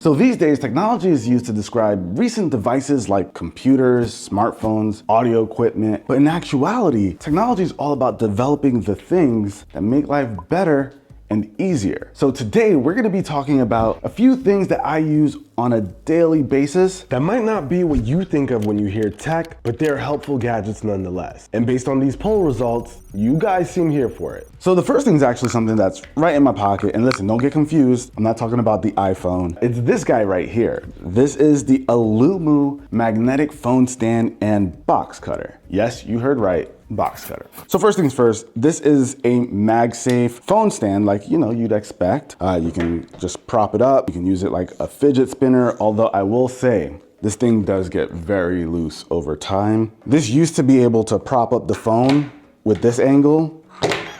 So these days, technology is used to describe recent devices like computers, smartphones, audio equipment. But in actuality, technology is all about developing the things that make life better and easier. So today we're gonna be talking about a few things that I use on a daily basis that might not be what you think of when you hear tech, but they're helpful gadgets nonetheless. And based on these poll results, you guys seem here for it. So the first thing is actually something that's right in my pocket. And listen, don't get confused. I'm not talking about the iPhone. It's this guy right here. This is the UrAvgConsumer magnetic phone stand and box cutter. Yes, you heard right. Box cutter. So first things first, this is a MagSafe phone stand like you'd expect. You can just prop it up. You can use it like a fidget spinner, although I will say this thing does get very loose over time. This used to be able to prop up the phone with this angle.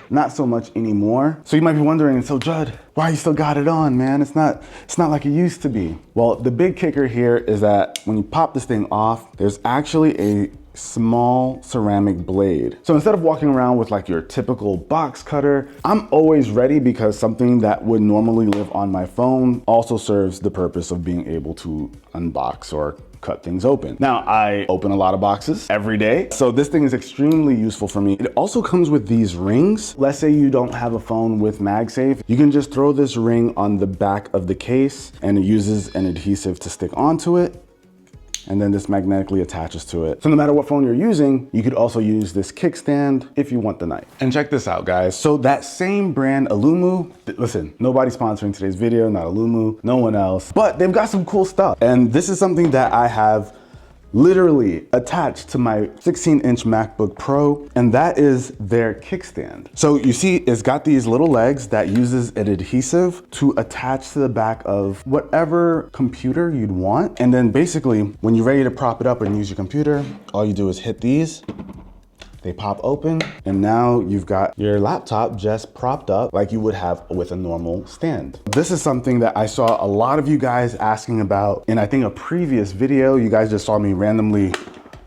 Not so much anymore. So you might be wondering, so Judd, why you still got it on, man? It's not like it used to be. Well, the big kicker here is that when you pop this thing off, there's actually a small ceramic blade. So instead of walking around with like your typical box cutter, I'm always ready because something that would normally live on my phone also serves the purpose of being able to unbox or cut things open. Now, I open a lot of boxes every day, so this thing is extremely useful for me. It also comes with these rings. Let's say you don't have a phone with MagSafe. You can just throw this ring on the back of the case and it uses an adhesive to stick onto it. And then this magnetically attaches to it. So no matter what phone you're using, you could also use this kickstand if you want the knife. And check this out, guys. So that same brand, UrAvgConsumer, listen, nobody sponsoring today's video, not UrAvgConsumer, no one else, but they've got some cool stuff. And this is something that I have literally attached to my 16-inch MacBook Pro, and that is their kickstand. So you see, it's got these little legs that uses an adhesive to attach to the back of whatever computer you'd want. And then basically, when you're ready to prop it up and use your computer, all you do is hit these. They pop open, and now you've got your laptop just propped up like you would have with a normal stand. This is something that I saw a lot of you guys asking about in I think a previous video. You guys just saw me randomly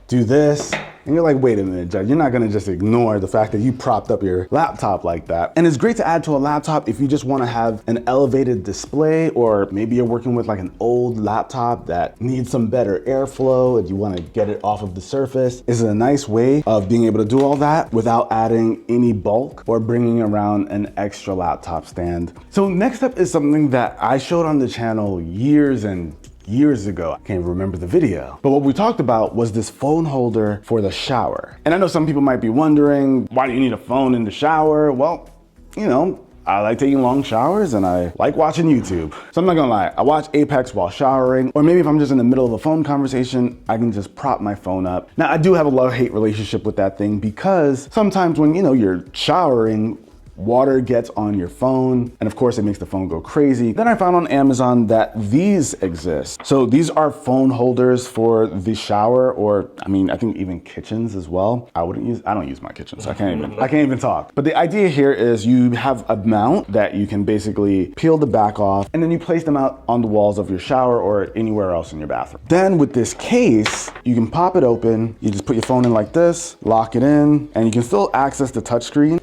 do this. And you're like, wait a minute, Judd, you're not gonna just ignore the fact that you propped up your laptop like that. And it's great to add to a laptop if you just wanna have an elevated display, or maybe you're working with like an old laptop that needs some better airflow and you wanna get it off of the surface. It's a nice way of being able to do all that without adding any bulk or bringing around an extra laptop stand. So next up is something that I showed on the channel years ago. I can't even remember the video. But what we talked about was this phone holder for the shower. And I know some people might be wondering, why do you need a phone in the shower? Well, I like taking long showers and I like watching YouTube. So I'm not gonna lie, I watch Apex while showering, or maybe if I'm just in the middle of a phone conversation, I can just prop my phone up. Now, I do have a love-hate relationship with that thing because sometimes when you're showering, water gets on your phone, and of course it makes the phone go crazy. Then I found on Amazon that these exist. So these are phone holders for the shower, or I think even kitchens as well. I don't use my kitchen, so I can't even talk. But the idea here is you have a mount that you can basically peel the back off, and then you place them out on the walls of your shower or anywhere else in your bathroom. Then with this case, you can pop it open, you just put your phone in like this, lock it in, and you can still access the touchscreen.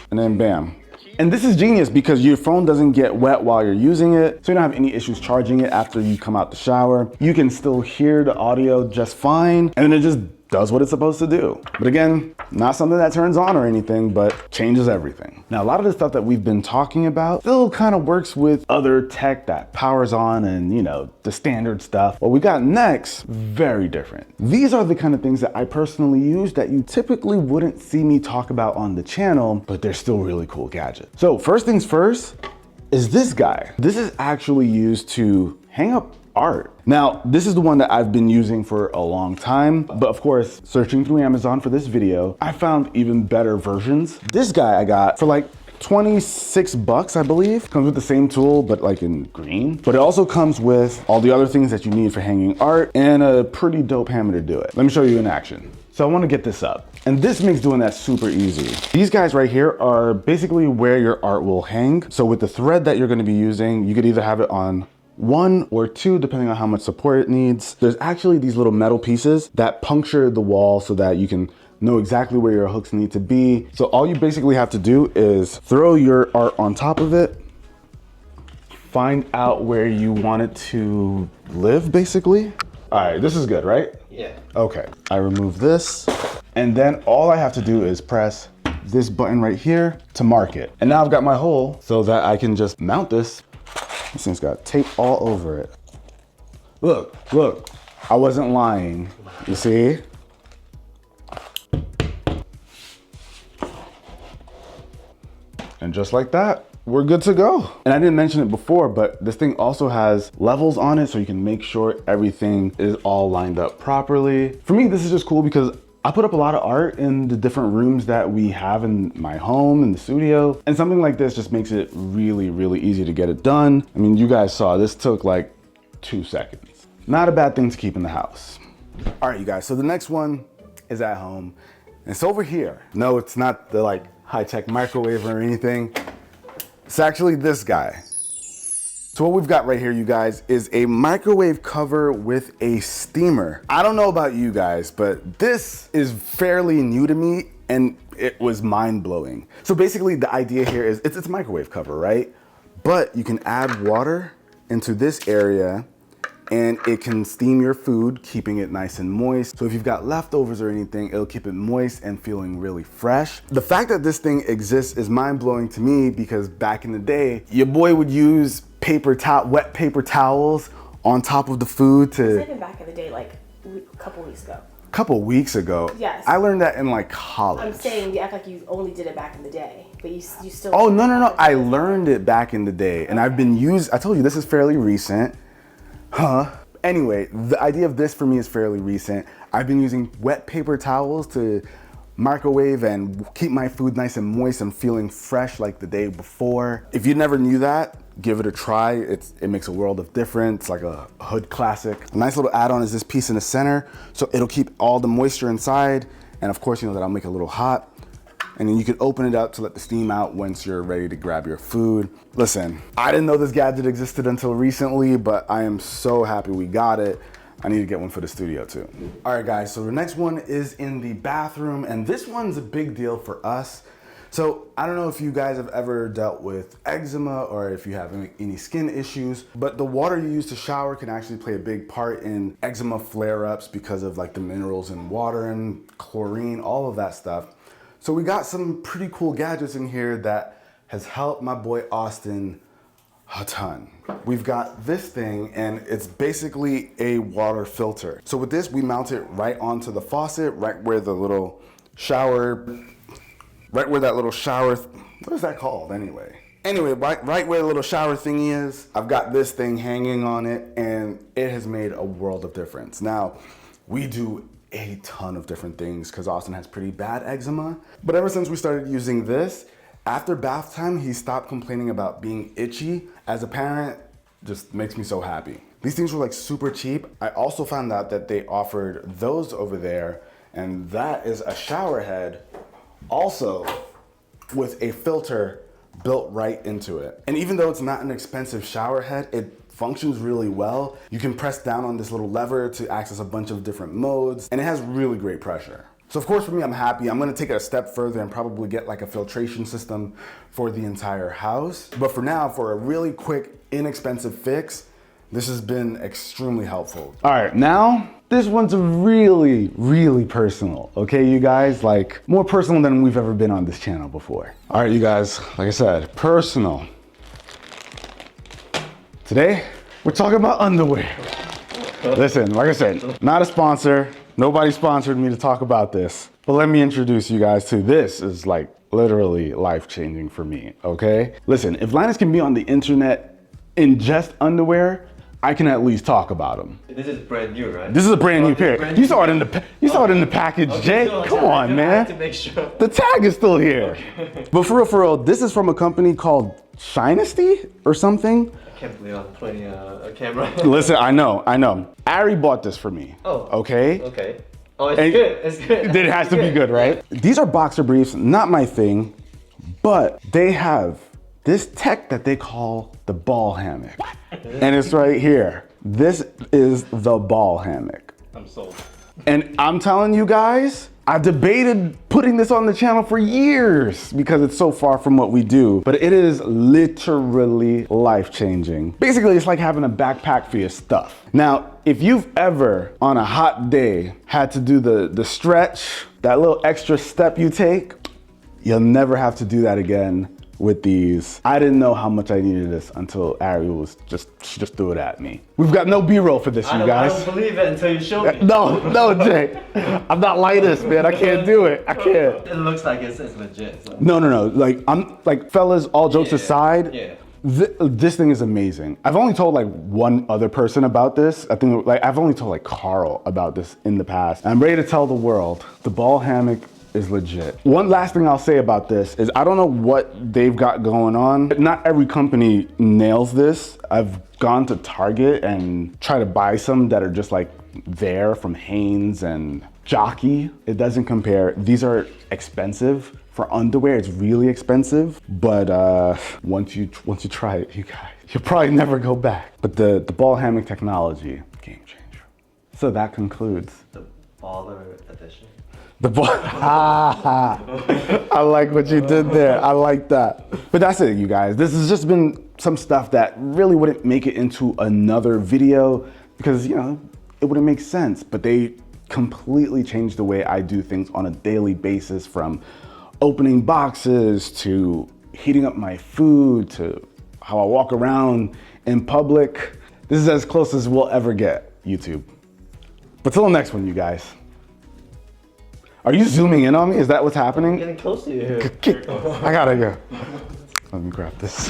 And then bam. And this is genius because your phone doesn't get wet while you're using it, so you don't have any issues charging it after you come out the shower. You can still hear the audio just fine, and then it just does what it's supposed to do. But again, not something that turns on or anything, but changes everything. Now, a lot of the stuff that we've been talking about still kind of works with other tech that powers on and, the standard stuff. What we got next, very different. These are the kind of things that I personally use that you typically wouldn't see me talk about on the channel, but they're still really cool gadgets. So first things first is this guy. This is actually used to hang up art. Now, this is the one that I've been using for a long time, but of course, searching through Amazon for this video, I found even better versions. This guy I got for like 26 bucks, I believe. Comes with the same tool, but like in green. But it also comes with all the other things that you need for hanging art and a pretty dope hammer to do it. Let me show you in action. So I want to get this up. And this makes doing that super easy. These guys right here are basically where your art will hang. So with the thread that you're going to be using, you could either have it on 1 or 2, depending on how much support it needs. There's actually these little metal pieces that puncture the wall so that you can know exactly where your hooks need to be. So all you basically have to do is throw your art on top of it, find out where you want it to live, basically. All right, this is good, right? Yeah. Okay, I remove this, and then all I have to do is press this button right here to mark it. And now I've got my hole so that I can just mount this. This thing's got tape all over it. Look, look, I wasn't lying, you see? And just like that, we're good to go. And I didn't mention it before, but this thing also has levels on it so you can make sure everything is all lined up properly. For me, this is just cool because I put up a lot of art in the different rooms that we have in my home, in the studio. And something like this just makes it really, really easy to get it done. I mean, you guys saw this took like 2 seconds. Not a bad thing to keep in the house. All right, you guys, so the next one is at home. And it's over here. No, it's not the like high-tech microwave or anything. It's actually this guy. So what we've got right here, you guys, is a microwave cover with a steamer. I don't know about you guys, but this is fairly new to me and it was mind-blowing. So basically the idea here is it's a microwave cover, right? But you can add water into this area and it can steam your food, keeping it nice and moist. So if you've got leftovers or anything, it'll keep it moist and feeling really fresh. The fact that this thing exists is mind-blowing to me because back in the day, your boy would use wet paper towels on top of the food to... It's even back in the day, like a couple weeks ago. Couple weeks ago. Yes. I learned that in like college. I'm saying you act like you only did it back in the day, but you still... Oh, no. I learned it back in the day and I've been I told you this is fairly recent. Huh? Anyway, the idea of this for me is fairly recent. I've been using wet paper towels to microwave and keep my food nice and moist and feeling fresh like the day before. If you never knew that, give it a try. It makes a world of difference, like a hood classic. A nice little add-on is this piece in the center, so it'll keep all the moisture inside. And of course, you know that I'll make it a little hot. And then you can open it up to let the steam out once you're ready to grab your food. Listen, I didn't know this gadget existed until recently, but I am so happy we got it. I need to get one for the studio too. All right guys, so the next one is in the bathroom, and this one's a big deal for us. So I don't know if you guys have ever dealt with eczema or if you have any skin issues, but the water you use to shower can actually play a big part in eczema flare-ups because of like the minerals in water and chlorine, all of that stuff. So we got some pretty cool gadgets in here that has helped my boy Austin a ton. We've got this thing and it's basically a water filter. So with this, we mount it right onto the faucet, right where that little shower, what is that called anyway? Anyway, right where the little shower thingy is, I've got this thing hanging on it and it has made a world of difference. Now, we do a ton of different things because Austin has pretty bad eczema. But ever since we started using this, after bath time, he stopped complaining about being itchy. As a parent, just makes me so happy. These things were like super cheap. I also found out that they offered those over there, and that is a shower head also with a filter built right into it. And even though it's not an expensive shower head, it functions really well. You can press down on this little lever to access a bunch of different modes, and it has really great pressure. So of course for me, I'm happy. I'm gonna take it a step further and probably get like a filtration system for the entire house. But for now, for a really quick, inexpensive fix, this has been extremely helpful. All right, now, this one's really, really personal, okay, you guys? Like, more personal than we've ever been on this channel before. All right, you guys, like I said, personal. Today, we're talking about underwear. Listen, like I said, not a sponsor. Nobody sponsored me to talk about this. But let me introduce you guys to this is like literally life-changing for me, okay? Listen, if Linus can be on the internet in just underwear, I can at least talk about them. This is brand new, right? This is a brand new pair. You saw it in the package, okay, Jay. So come on, man. I have to make sure. The tag is still here. Okay. But for real, this is from a company called Shinesty or something. I can't believe I'm putting a camera. Listen, I know. Ari bought this for me. Oh. Okay? Okay. Oh, it's good. It's good. It has to be good, right? These are boxer briefs, not my thing, but they have this tech that they call the ball hammock. And it's right here. This is the ball hammock. I'm sold. And I'm telling you guys, I debated putting this on the channel for years because it's so far from what we do, but it is literally life-changing. Basically, it's like having a backpack for your stuff. Now, if you've ever, on a hot day, had to do the stretch, that little extra step you take, you'll never have to do that again with these. I didn't know how much I needed this until Ari she just threw it at me. We've got no B-roll for this, you guys. I don't believe it until you show me. No, Jay. I'm not like this, man. I can't do it. I can't. It looks like it's legit. So. No. Like, fellas, all jokes aside, this thing is amazing. I've only told like one other person about this. I think I've only told like Carl about this in the past. I'm ready to tell the world. The ball hammock is legit. One last thing I'll say about this is I don't know what they've got going on. Not every company nails this. I've gone to Target and try to buy some that are just like there from Hanes and Jockey. It doesn't compare. These are expensive. For underwear, it's really expensive, but once you try it, you'll probably never go back. But the ball hammock technology, game changer. So that concludes The baller edition. the ball. I like what you did there. I like that. But that's it, you guys. This has just been some stuff that really wouldn't make it into another video because, you know, it wouldn't make sense. But they completely changed the way I do things on a daily basis, from opening boxes to heating up my food to how I walk around in public. This is as close as we'll ever get, YouTube. But till the next one, you guys. Are you zooming in on me? Is that what's happening? Getting close to you here. I gotta go. Let me grab this.